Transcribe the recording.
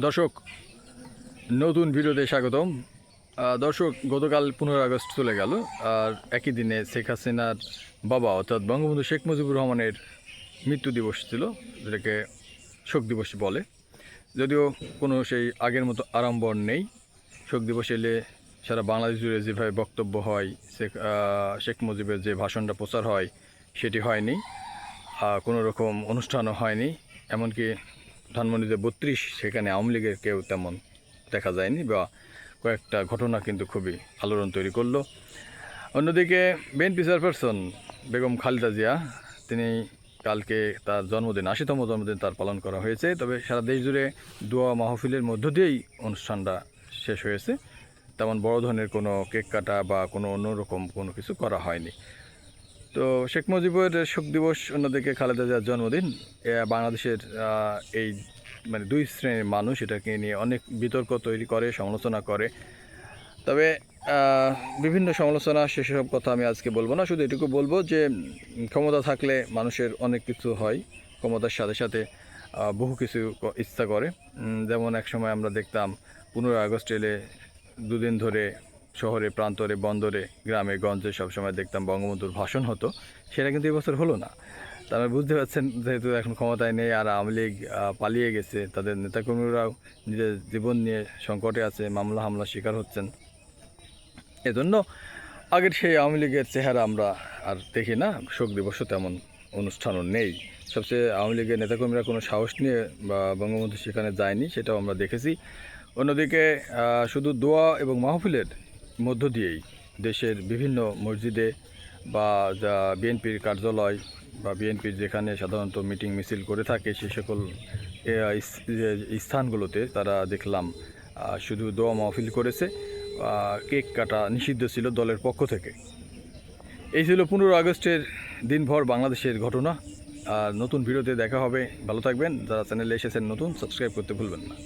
দর্শক, নতুন ভিডিওতে স্বাগতম। দর্শক, গতকাল 15 আগস্ট চলে গেল, আর একই দিনে শেখ হাসিনার বাবা অর্থাৎ বঙ্গবন্ধু শেখ মুজিবুর রহমানের মৃত্যু দিবস ছিল, যেটাকে শোক দিবস বলে। যদিও কোনো সেই আগের মতো আড়ম্বর নেই। শোক দিবস এলে সারা বাংলাদেশ জুড়ে যেভাবে বক্তব্য হয়, শেখ মুজিবের যে ভাষণটা প্রচার হয় সেটি হয়নি। কোনো রকম অনুষ্ঠানও হয়নি। এমনকি ধানমন্ডিতে 32, সেখানে আওয়ামী লীগের কেউ তেমন দেখা যায়নি, বা কয়েকটা ঘটনা কিন্তু খুবই আলোড়ন তৈরি করলো। অন্যদিকে বিএনপি চেয়ারপারসন বেগম খালেদা জিয়া, তিনি কালকে তার জন্মদিন, 80তম জন্মদিন তার পালন করা হয়েছে। তবে সারা দেশ জুড়ে দোয়া মাহফিলের মধ্য দিয়েই অনুষ্ঠানটা শেষ হয়েছে। তেমন বড় ধরনের কোনো কেক কাটা বা কোনো অন্যরকম কোনো কিছু করা হয়নি। তো শেখ মুজিবের শোক দিবস, অন্যদিকে খালেদা জিয়ার জন্মদিন, বাংলাদেশের এই মানে দুই শ্রেণীর মানুষ এটাকে নিয়ে অনেক বিতর্ক তৈরি করে, সমালোচনা করে। তবে বিভিন্ন সমালোচনা, সেসব কথা আমি আজকে বলবো না। শুধু এটুকু বলবো যে ক্ষমতা থাকলে মানুষের অনেক কিছু হয়, ক্ষমতার সাথে সাথে বহু কিছু ইচ্ছা করে। যেমন এক সময় আমরা দেখতাম 15 আগস্ট এলে দুদিন ধরে শহরে, প্রান্তরে, বন্দরে, গ্রামে গঞ্জে সবসময় দেখতাম বঙ্গবন্ধুর ভাষণ হতো। সেটা কিন্তু এবছর হলো না। তারা বুঝতে পারছেন, যেহেতু এখন ক্ষমতায় নেই আর আওয়ামী লীগ পালিয়ে গেছে, তাদের নেতাকর্মীরাও নিজের জীবন নিয়ে সংকটে আছে, মামলা হামলা শিকার হচ্ছেন। এজন্য আগের সেই আওয়ামী লীগের চেহারা আমরা আর দেখি না। শোক দিবসও তেমন অনুষ্ঠানও নেই। সবচেয়ে আওয়ামী লীগের নেতাকর্মীরা কোনো সাহস নিয়ে বা বঙ্গবন্ধু সেখানে যায়নি, সেটাও আমরা দেখেছি। অন্যদিকে শুধু দোয়া এবং মাহফিলের মধ্য দিয়েই দেশের বিভিন্ন মসজিদে বা যা বিএনপির কার্যালয় বা বিএনপির যেখানে সাধারণত মিটিং মিছিল করে থাকে, সেই সকল স্থানগুলোতে তারা দেখলাম শুধু দোয়া মাহফিল করেছে। কেক কাটা নিষিদ্ধ ছিল দলের পক্ষ থেকে। এই ছিল 15 আগস্টের দিনভর বাংলাদেশের ঘটনা। আর নতুন ভিডিওতে দেখা হবে। ভালো থাকবেন। যারা চ্যানেলে এসেছেন নতুন, সাবস্ক্রাইব করতে ভুলবেন না।